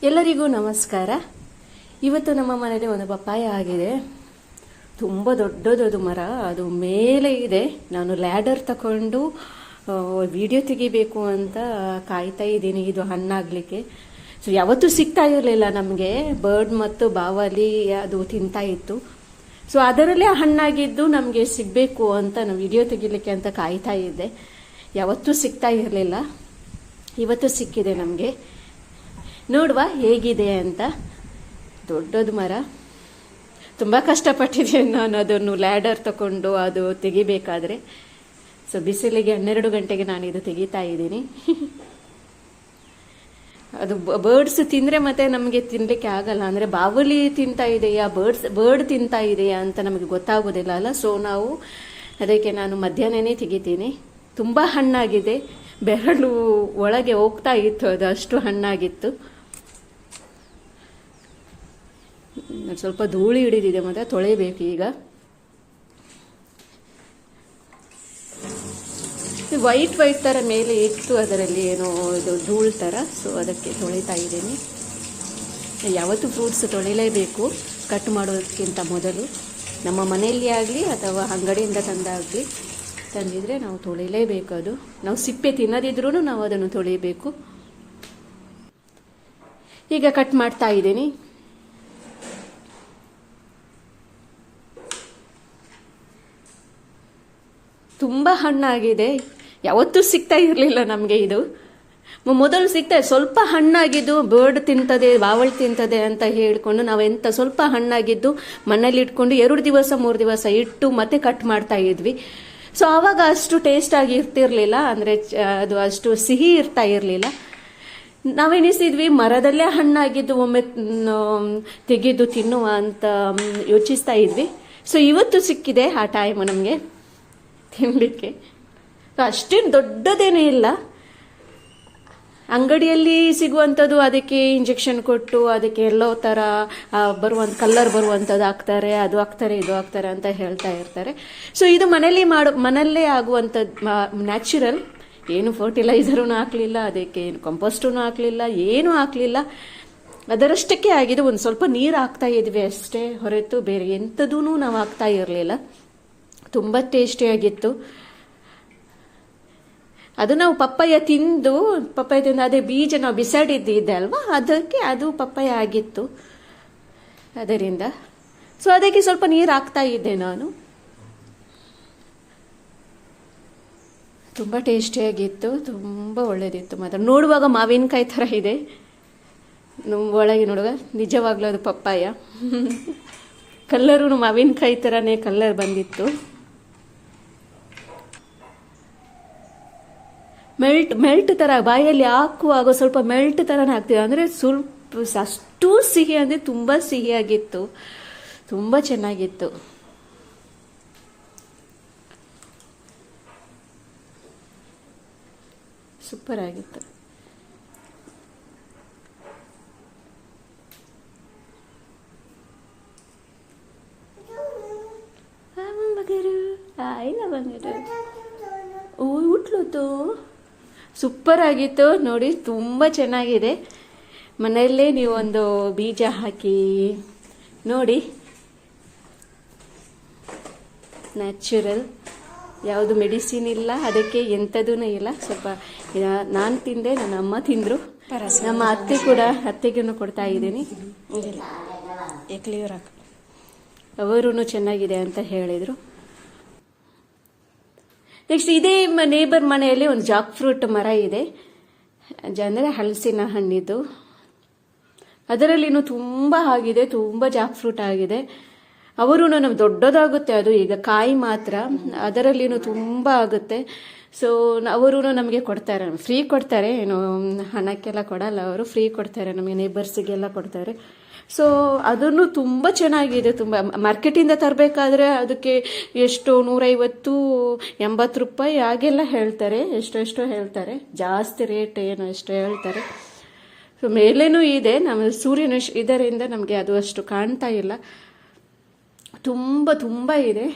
ಎಲ್ಲರಿಗೂ ನಮಸ್ಕಾರ. ಇವತ್ತು ನಮ್ಮ ಮನೆಯಲ್ಲಿ ಒಂದು ಪಪ್ಪಾಯ ಆಗಿದೆ. ತುಂಬ ದೊಡ್ಡದದು ಮರ, ಅದು ಮೇಲೆ ಇದೆ. ನಾನು ಲ್ಯಾಡರ್ ತಗೊಂಡು ವಿಡಿಯೋ ತೆಗಿಬೇಕು ಅಂತ ಕಾಯ್ತಾ ಇದ್ದೀನಿ ಇದು ಹಣ್ಣಾಗಲಿಕ್ಕೆ. ಸೊ ಯಾವತ್ತೂ ಸಿಗ್ತಾ ಇರಲಿಲ್ಲ ನಮಗೆ. ಬರ್ಡ್ ಮತ್ತು ಬಾವಲಿ ಅದು ತಿಂತಾ ಇತ್ತು. ಸೊ ಅದರಲ್ಲೇ ಹಣ್ಣಾಗಿದ್ದು ನಮಗೆ ಸಿಗಬೇಕು ಅಂತ ನಾನು ವಿಡಿಯೋ ತೆಗಿಲಿಕ್ಕೆ ಅಂತ ಕಾಯ್ತಾ ಇದ್ದೆ. ಯಾವತ್ತೂ ಸಿಗ್ತಾ ಇರಲಿಲ್ಲ, ಇವತ್ತು ಸಿಕ್ಕಿದೆ ನಮಗೆ. ನೋಡುವ ಹೇಗಿದೆ ಅಂತ. ದೊಡ್ಡದು ಮರ, ತುಂಬ ಕಷ್ಟಪಟ್ಟಿದ್ದೇನೆ ನಾನು ಅದನ್ನು ಲ್ಯಾಡರ್ ತಗೊಂಡು ಅದು ತೆಗಿಬೇಕಾದ್ರೆ. ಸೊ ಬಿಸಿಲಿಗೆ 12 ಗಂಟೆಗೆ ನಾನು ಇದು ತೆಗಿತಾ ಇದ್ದೀನಿ. ಅದು ಬರ್ಡ್ಸ್ ತಿಂದರೆ ಮತ್ತೆ ನಮಗೆ ತಿನ್ನಲಿಕ್ಕೆ ಆಗಲ್ಲ. ಅಂದರೆ ಬಾವಲಿ ತಿಂತಾ ಇದೆಯಾ ಬರ್ಡ್ ತಿಂತಾ ಇದೆಯಾ ಅಂತ ನಮಗೆ ಗೊತ್ತಾಗೋದಿಲ್ಲ ಅಲ್ಲ. ಸೊ ಅದಕ್ಕೆ ನಾನು ಮಧ್ಯಾಹ್ನನೇ ತೆಗಿತೀನಿ. ತುಂಬ ಹಣ್ಣಾಗಿದೆ, ಬೆರಳು ಒಳಗೆ ಹೋಗ್ತಾ ಇತ್ತು, ಅದು ಅಷ್ಟು ಹಣ್ಣಾಗಿತ್ತು. ಸ್ವಲ್ಪ ಧೂಳಿ ಹಿಡಿದಿದೆ, ಮತ್ತೆ ತೊಳೆಯಬೇಕು ಈಗ. ವೈಟ್ ಥರ ಮೇಲೆ ಇಟ್ಟು ಅದರಲ್ಲಿ ಏನೋ ಇದು ಧೂಳು ಥರ. ಸೊ ಅದಕ್ಕೆ ತೊಳಿತಾ ಇದ್ದೀನಿ. ಯಾವತ್ತೂ ಫ್ರೂಟ್ಸ್ ತೊಳಿಲೇಬೇಕು ಕಟ್ ಮಾಡೋದಕ್ಕಿಂತ ಮೊದಲು. ನಮ್ಮ ಮನೆಯಲ್ಲಿ ಆಗಲಿ ಅಥವಾ ಅಂಗಡಿಯಿಂದ ತಂದಿದ್ರೆ ನಾವು ತೊಳಿಲೇಬೇಕು. ಅದು ನಾವು ಸಿಪ್ಪೆ ತಿನ್ನದಿದ್ರೂ ನಾವು ಅದನ್ನು ತೊಳಿಬೇಕು. ಈಗ ಕಟ್ ಮಾಡ್ತಾ ಇದ್ದೀನಿ. ತುಂಬ ಹಣ್ಣಾಗಿದೆ, ಯಾವತ್ತೂ ಸಿಗ್ತಾ ಇರಲಿಲ್ಲ ನಮಗೆ ಇದು. ಮೊದಲು ಸ್ವಲ್ಪ ಹಣ್ಣಾಗಿದ್ದು ಬರ್ಡ್ ತಿಂತದೆ, ಬಾವಳಿ ತಿಂತದೆ ಅಂತ ಹೇಳಿಕೊಂಡು ನಾವೆಂತ ಸ್ವಲ್ಪ ಹಣ್ಣಾಗಿದ್ದು ಮನೇಲಿ ಇಟ್ಕೊಂಡು 2 ದಿವಸ 3 ದಿವಸ ಇಟ್ಟು ಮತ್ತೆ ಕಟ್ ಮಾಡ್ತಾ ಇದ್ವಿ. ಸೊ ಆವಾಗ ಅಷ್ಟು ಟೇಸ್ಟ್ ಆಗಿ ಇರ್ತಿರ್ಲಿಲ್ಲ, ಅಂದರೆ ಅದು ಅಷ್ಟು ಸಿಹಿ ಇರ್ತಾ ಇರಲಿಲ್ಲ. ನಾವೆನಿಸಿದ್ವಿ ಮರದಲ್ಲೇ ಹಣ್ಣಾಗಿದ್ದು ಒಮ್ಮೆ ತೆಗೆದು ತಿನ್ನುವ ಅಂತ ಯೋಚಿಸ್ತಾ ಇದ್ವಿ. ಸೊ ಇವತ್ತು ಸಿಕ್ಕಿದೆ ಆ ಟೈಮ್ ನಮಗೆ ತಿನ್ನಲಿಕ್ಕೆ. ಅಷ್ಟೇನು ದೊಡ್ಡದೇನೇ ಇಲ್ಲ. ಅಂಗಡಿಯಲ್ಲಿ ಸಿಗುವಂಥದ್ದು ಅದಕ್ಕೆ ಇಂಜೆಕ್ಷನ್ ಕೊಟ್ಟು ಅದಕ್ಕೆ ಎಲ್ಲೋ ಥರ ಕಲರ್ ಬರುವಂಥದ್ದು ಹಾಕ್ತಾರೆ, ಅದು ಹಾಕ್ತಾರೆ, ಇದು ಹಾಕ್ತಾರೆ ಅಂತ ಹೇಳ್ತಾ ಇರ್ತಾರೆ. ಸೊ ಇದು ಮನೆಯಲ್ಲೇ ಆಗುವಂಥದ್ದು ನ್ಯಾಚುರಲ್. ಏನು ಫರ್ಟಿಲೈಸರೂ ಹಾಕಲಿಲ್ಲ, ಅದಕ್ಕೆ ಏನು ಕಂಪೋಸ್ಟೂ ಹಾಕಲಿಲ್ಲ, ಏನೂ ಹಾಕಲಿಲ್ಲ. ಅದರಷ್ಟಕ್ಕೆ ಆಗಿದೆ. ಒಂದು ಸ್ವಲ್ಪ ನೀರು ಹಾಕ್ತಾ ಇದ್ವಿ ಅಷ್ಟೇ ಹೊರತು ಬೇರೆ ಎಂಥದೂ ನಾವು ಹಾಕ್ತಾ ಇರಲಿಲ್ಲ. ತುಂಬ ಟೇಸ್ಟಿಯಾಗಿತ್ತು ಅದು. ನಾವು ಪಪ್ಪಾಯ ತಿಂದು ಅದೇ ಬೀಜ ನಾವು ಬಿಸಾಡಿದ್ದೆ ಅಲ್ವಾ, ಅದಕ್ಕೆ ಅದು ಪಪ್ಪಾಯ ಆಗಿತ್ತು ಅದರಿಂದ. ಸೊ ಅದಕ್ಕೆ ಸ್ವಲ್ಪ ನೀರು ಹಾಕ್ತಾ ಇದ್ದೆ ನಾನು. ತುಂಬ ಟೇಸ್ಟಿಯಾಗಿತ್ತು, ತುಂಬ ಒಳ್ಳೆಯದಿತ್ತು. ಮಾತ್ರ ನೋಡುವಾಗ ಮಾವಿನಕಾಯಿ ಥರ ಇದೆ, ಒಳಗೆ ನೋಡುವಾಗ ನಿಜವಾಗ್ಲೂ ಅದು ಪಪ್ಪಾಯ. ಕಲ್ಲರೂ ಮಾವಿನಕಾಯಿ ಥರನೇ ಕಲ್ಲರ್ ಬಂದಿತ್ತು. ಮೆಲ್ಟ್ ಥರ ಬಾಯಲ್ಲಿ ಹಾಕುವಾಗ ಸ್ವಲ್ಪ ಮೆಲ್ಟ್ ಥರನೇ ಆಗ್ತಿದೆ. ಅಂದರೆ ಸ್ವಲ್ಪ ಅಷ್ಟು ಸಿಹಿ, ಅಂದರೆ ತುಂಬ ಸಿಹಿಯಾಗಿತ್ತು, ತುಂಬ ಚೆನ್ನಾಗಿತ್ತು. ಸೂಪರ್ ಆಗಿತ್ತು. ಇಲ್ಲ ಬಂದಿರು ಉಟ್ಲುತ್ತು. ಸೂಪರ್ ಆಗಿತ್ತು ನೋಡಿ, ತುಂಬ ಚೆನ್ನಾಗಿದೆ. ಮನೆಯಲ್ಲೇ ನೀವು ಒಂದು ಬೀಜ ಹಾಕಿ ನೋಡಿ. ನ್ಯಾಚುರಲ್, ಯಾವುದು ಮೆಡಿಸಿನ್ ಇಲ್ಲ ಅದಕ್ಕೆ, ಎಂಥದೂ ಇಲ್ಲ. ಸ್ವಲ್ಪ ನಾನು ತಿಂದೆ, ನನ್ನ ಅಮ್ಮ ತಿಂದರು, ನಮ್ಮ ಅತ್ತೆಗೂ ಕೊಡ್ತಾ ಇದ್ದೀನಿ. ಅವರೂ ಚೆನ್ನಾಗಿದೆ ಅಂತ ಹೇಳಿದರು. ನೆಕ್ಸ್ಟ್ ಇದೇ ನೇಬರ್ ಮನೆಯಲ್ಲಿ ಒಂದು ಜಾಕ್ ಫ್ರೂಟ್ ಮರ ಇದೆ, ಅಂದರೆ ಹಲಸಿನ ಹಣ್ಣಿದ್ದು. ಅದರಲ್ಲಿನೂ ತುಂಬ ಆಗಿದೆ, ತುಂಬ ಜಾಕ್ ಫ್ರೂಟ್ ಆಗಿದೆ. ಅವರು ನಮ್ಗೆ ದೊಡ್ಡದಾಗುತ್ತೆ ಅದು, ಈಗ ಕಾಯಿ ಮಾತ್ರ. ಅದರಲ್ಲಿನೂ ತುಂಬ ಆಗುತ್ತೆ. ಸೊ ಅವರು ನಮಗೆ ಕೊಡ್ತಾರೆ, ಫ್ರೀ ಕೊಡ್ತಾರೆ, ಏನು ಹಣಕ್ಕೆಲ್ಲ ಕೊಡಲ್ಲ ಅವರು, ಫ್ರೀ ಕೊಡ್ತಾರೆ ನಮಗೆ, ನೇಬರ್ಸಿಗೆಲ್ಲ ಕೊಡ್ತಾರೆ. ಸೊ ಅದನ್ನು ತುಂಬ ಚೆನ್ನಾಗಿದೆ. ತುಂಬ ಮಾರ್ಕೆಟಿಂದ ತರಬೇಕಾದ್ರೆ ಅದಕ್ಕೆ ಎಷ್ಟು 150-80 ರೂಪಾಯಿ ಹಾಗೆಲ್ಲ ಹೇಳ್ತಾರೆ, ಎಷ್ಟೋ ಹೇಳ್ತಾರೆ, ಜಾಸ್ತಿ ರೇಟ್ ಏನು ಎಷ್ಟು ಹೇಳ್ತಾರೆ. ಸೊ ಮೇಲೇನೂ ಇದೆ, ನಮ್ಮ ಸೂರ್ಯನ ಇದರಿಂದ ನಮಗೆ ಅದು ಅಷ್ಟು ಕಾಣ್ತಾ ಇಲ್ಲ. ತುಂಬ ಇದೆ.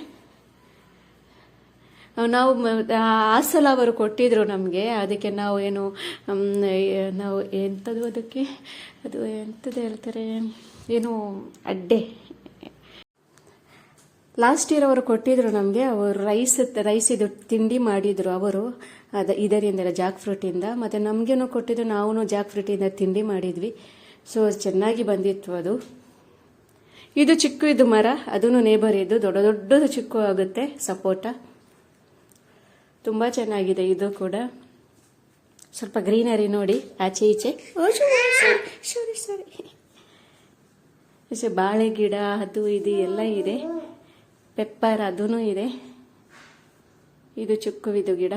ನಾವು ಆ ಸಲ ಅವರು ಕೊಟ್ಟಿದ್ರು ನಮಗೆ. ಅದಕ್ಕೆ ನಾವು ಏನು ನಾವು ಎಂಥದ್ದು ಅದಕ್ಕೆ ಅದು ಎಂಥದ್ದು ಹೇಳ್ತಾರೆ ಏನು ಅಡ್ಡೆ ಲಾಸ್ಟ್ ಇಯರ್ ಅವರು ಕೊಟ್ಟಿದ್ರು ನಮಗೆ. ಅವರು ರೈಸ್ ಇದು ತಿಂಡಿ ಮಾಡಿದ್ರು ಅವರು ಇದರಿಂದ ಜಾಕ್ ಫ್ರೂಟಿಂದ. ಮತ್ತು ನಮಗೇನು ಕೊಟ್ಟಿದ್ರು, ನಾವು ಜಾಕ್ ಫ್ರೂಟಿಂದ ತಿಂಡಿ ಮಾಡಿದ್ವಿ. ಸೊ ಚೆನ್ನಾಗಿ ಬಂದಿತ್ತು ಅದು. ಇದು ಚಿಕ್ಕು ಇದು ಮರ, ಅದೂ ನೇಬರ್ ಇದ್ದು ದೊಡ್ಡ ದೊಡ್ಡದು ಚಿಕ್ಕು ಆಗುತ್ತೆ ಸಪೋಟ. ತುಂಬ ಚೆನ್ನಾಗಿದೆ ಇದು ಕೂಡ. ಸ್ವಲ್ಪ ಗ್ರೀನರಿ ನೋಡಿ ಆಚೆ ಈಚೆ. ಸರಿ ಬಾಳೆ ಗಿಡ ಅದು ಇದು ಎಲ್ಲ ಇದೆ. ಪೆಪ್ಪರ್ ಅದೂ ಇದೆ. ಇದು ಚಿಕ್ಕುವಿದು ಗಿಡ.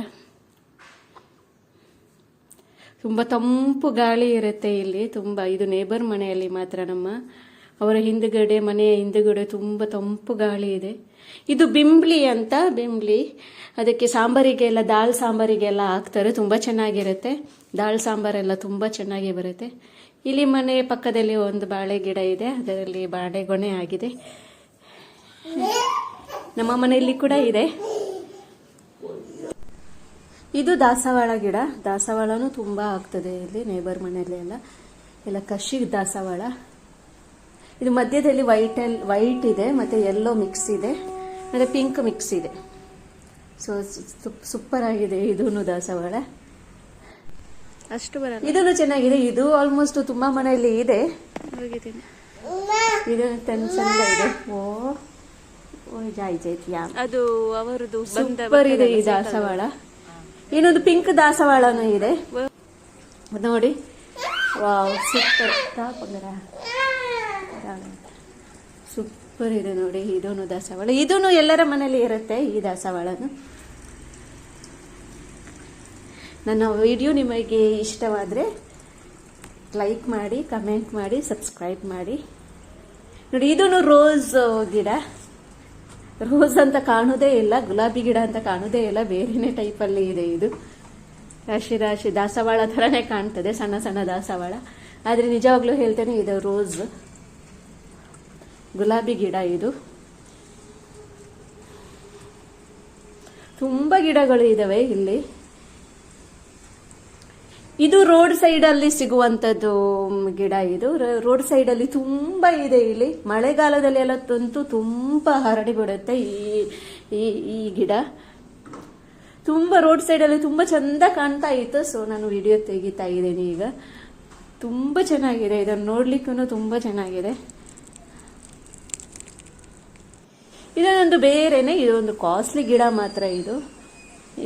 ತುಂಬ ತಂಪು ಗಾಳಿ ಇರುತ್ತೆ ಇಲ್ಲಿ ತುಂಬ. ಇದು ನೇಬರ್ ಮನೆಯಲ್ಲಿ ಮಾತ್ರ, ಅವರ ಹಿಂದುಗಡೆ ಮನೆಯ ಹಿಂದುಗಡೆ ತುಂಬ ತಂಪು ಗಾಳಿ ಇದೆ. ಇದು ಬಿಂಬ್ಲಿ ಅಂತ, ಬಿಂಬ್ಲಿ ಅದಕ್ಕೆ ಸಾಂಬಾರಿಗೆಲ್ಲ ದಾಲ್ ಸಾಂಬಾರಿಗೆಲ್ಲ ಹಾಕ್ತಾರೆ, ತುಂಬ ಚೆನ್ನಾಗಿರುತ್ತೆ. ದಾಲ್ ಸಾಂಬಾರೆಲ್ಲ ತುಂಬ ಚೆನ್ನಾಗಿ ಬರುತ್ತೆ. ಇಲ್ಲಿ ಮನೆ ಪಕ್ಕದಲ್ಲಿ ಒಂದು ಬಾಳೆ ಗಿಡ ಇದೆ, ಅದರಲ್ಲಿ ಬಾಳೆಗೊನೆ ಆಗಿದೆ. ನಮ್ಮ ಮನೆಯಲ್ಲಿ ಕೂಡ ಇದೆ. ಇದು ದಾಸವಾಳ ಗಿಡ. ದಾಸವಾಳನೂ ತುಂಬ ಆಗ್ತದೆ ಇಲ್ಲಿ ನೇಬರ್ ಮನೆಯಲ್ಲಿ ಎಲ್ಲ ಕಷಿ ದಾಸವಾಳ. ಇದು ಮಧ್ಯದಲ್ಲಿ ವೈಟ್ ಇದೆ, ಮತ್ತು ಯೆಲ್ಲೋ ಮಿಕ್ಸ್ ಇದೆ, ಮತ್ತು ಪಿಂಕ್ ಮಿಕ್ಸ್ ಇದೆ. ಸೊ ಸೂಪರ್ ಆಗಿದೆ ಇದೂ ದಾಸವಾಳ. ಅಷ್ಟು ಬರಲ್ಲ, ಇದೂ ಚೆನ್ನಾಗಿದೆ. ಇದು ಆಲ್ಮೋಸ್ಟ್ ತುಂಬ ಮನೆಯಲ್ಲಿ ಇದೆ. ಇದು ಚಂದ ಇದೆ. ಅದು ಅವರದು ಸೂಪರ್ ಇದೆ ಈ ದಾಸವಾಳ. ಇನ್ನೊಂದು ಪಿಂಕ್ ದಾಸವಾಳನೂ ಇದೆ ನೋಡಿ. ವಾವ್ ಸೂಪರ್ ಸೂಪರ್ ಇದೆ ನೋಡಿ. ಇದೂ ದಾಸವಾಳ, ಇದೂ ಎಲ್ಲರ ಮನೆಯಲ್ಲಿ ಇರುತ್ತೆ ಈ ದಾಸವಾಳನು. ನನ್ನ ವಿಡಿಯೋ ನಿಮಗೆ ಇಷ್ಟವಾದರೆ ಲೈಕ್ ಮಾಡಿ, ಕಮೆಂಟ್ ಮಾಡಿ, ಸಬ್ಸ್ಕ್ರೈಬ್ ಮಾಡಿ. ನೋಡಿ ಇದೂ ರೋಸ್ ಗಿಡ. ರೋಸ್ ಅಂತ ಕಾಣೋದೇ ಇಲ್ಲ, ಗುಲಾಬಿ ಗಿಡ ಅಂತ ಕಾಣೋದೇ ಇಲ್ಲ, ಬೇರೆನೇ ಟೈಪಲ್ಲಿ ಇದೆ. ಇದು ರಾಶಿ ರಾಶಿ ದಾಸವಾಳ ಥರನೇ ಕಾಣ್ತದೆ, ಸಣ್ಣ ಸಣ್ಣ ದಾಸವಾಳ. ಆದರೆ ನಿಜವಾಗ್ಲೂ ಹೇಳ್ತೇನೆ, ಇದು ರೋಸ್ ಗುಲಾಬಿ ಗಿಡ. ಇದು ತುಂಬ ಗಿಡಗಳು ಇದಾವೆ ಇಲ್ಲಿ. ಇದು ರೋಡ್ ಸೈಡಲ್ಲಿ ಸಿಗುವಂಥದ್ದು ಗಿಡ. ಇದು ರೋಡ್ ಸೈಡಲ್ಲಿ ತುಂಬ ಇದೆ ಇಲ್ಲಿ. ಮಳೆಗಾಲದಲ್ಲಿ ಎಲ್ಲ ತುಂಬ ಹರಡಿ ಬಿಡುತ್ತೆ ಈ ಗಿಡ. ತುಂಬ ರೋಡ್ ಸೈಡಲ್ಲಿ ತುಂಬ ಚಂದ ಕಾಣ್ತಾ ಇತ್ತು. ಸೊ ನಾನು ವಿಡಿಯೋ ತೆಗಿತಾ ಇದ್ದೀನಿ ಈಗ. ತುಂಬ ಚೆನ್ನಾಗಿದೆ, ಇದನ್ನು ನೋಡ್ಲಿಕ್ಕೂ ತುಂಬ ಚೆನ್ನಾಗಿದೆ. ಇದೊಂದು ಬೇರೆನೆ, ಇದೊಂದು ಕಾಸ್ಟ್ಲಿ ಗಿಡ ಮಾತ್ರ.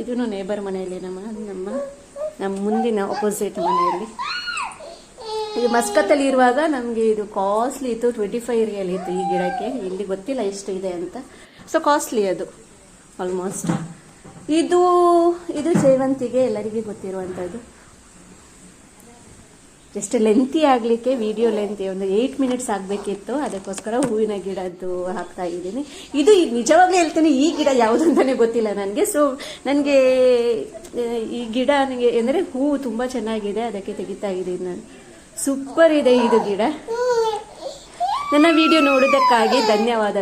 ಇದೂ ನೇಬರ್ ಮನೆಯಲ್ಲಿ ನಮ್ಮ ಮುಂದಿನ ಅಪೋಸಿಟ್ ಮನೆಯಲ್ಲಿ. ಇದು ಮಸ್ಕತ್ತಲ್ಲಿ ಇರುವಾಗ ನಮಗೆ ಇದು ಕಾಸ್ಟ್ಲಿ ಇತ್ತು, 25 ರಿಯಲ್ ಇತ್ತು ಈ ಗಿಡಕ್ಕೆ. ಇಲ್ಲಿ ಗೊತ್ತಿಲ್ಲ ಎಷ್ಟು ಇದೆ ಅಂತ. ಸೊ ಕಾಸ್ಟ್ಲಿ ಅದು ಆಲ್ಮೋಸ್ಟ್. ಇದು ಸೇವಂತಿಗೆ, ಎಲ್ಲರಿಗೂ ಗೊತ್ತಿರುವಂಥದ್ದು. ಜಸ್ಟ್ ಲೆಂತಿ ಆಗಲಿಕ್ಕೆ, ವಿಡಿಯೋ ಲೆಂತಿ ಒಂದು 8 ಮಿನಿಟ್ಸ್ ಆಗಬೇಕಿತ್ತು, ಅದಕ್ಕೋಸ್ಕರ ಹೂವಿನ ಗಿಡದ್ದು ಹಾಕ್ತಾ ಇದ್ದೀನಿ. ಇದು ನಿಜವಾಗ್ಲೂ ಹೇಳ್ತೇನೆ, ಈ ಗಿಡ ಯಾವುದಂತಾನೆ ಗೊತ್ತಿಲ್ಲ ನನಗೆ. ಸೊ ನನಗೆ ಈ ಗಿಡ ನನಗೆ ಅಂದರೆ ಹೂವು ತುಂಬ ಚೆನ್ನಾಗಿದೆ, ಅದಕ್ಕೆ ತೆಗಿತಾ ಇದ್ದೀನಿ ನಾನು. ಸೂಪರ್ ಇದೆ ಇದು ಗಿಡ. ನನ್ನ ವಿಡಿಯೋ ನೋಡೋದಕ್ಕಾಗಿ ಧನ್ಯವಾದಗಳು.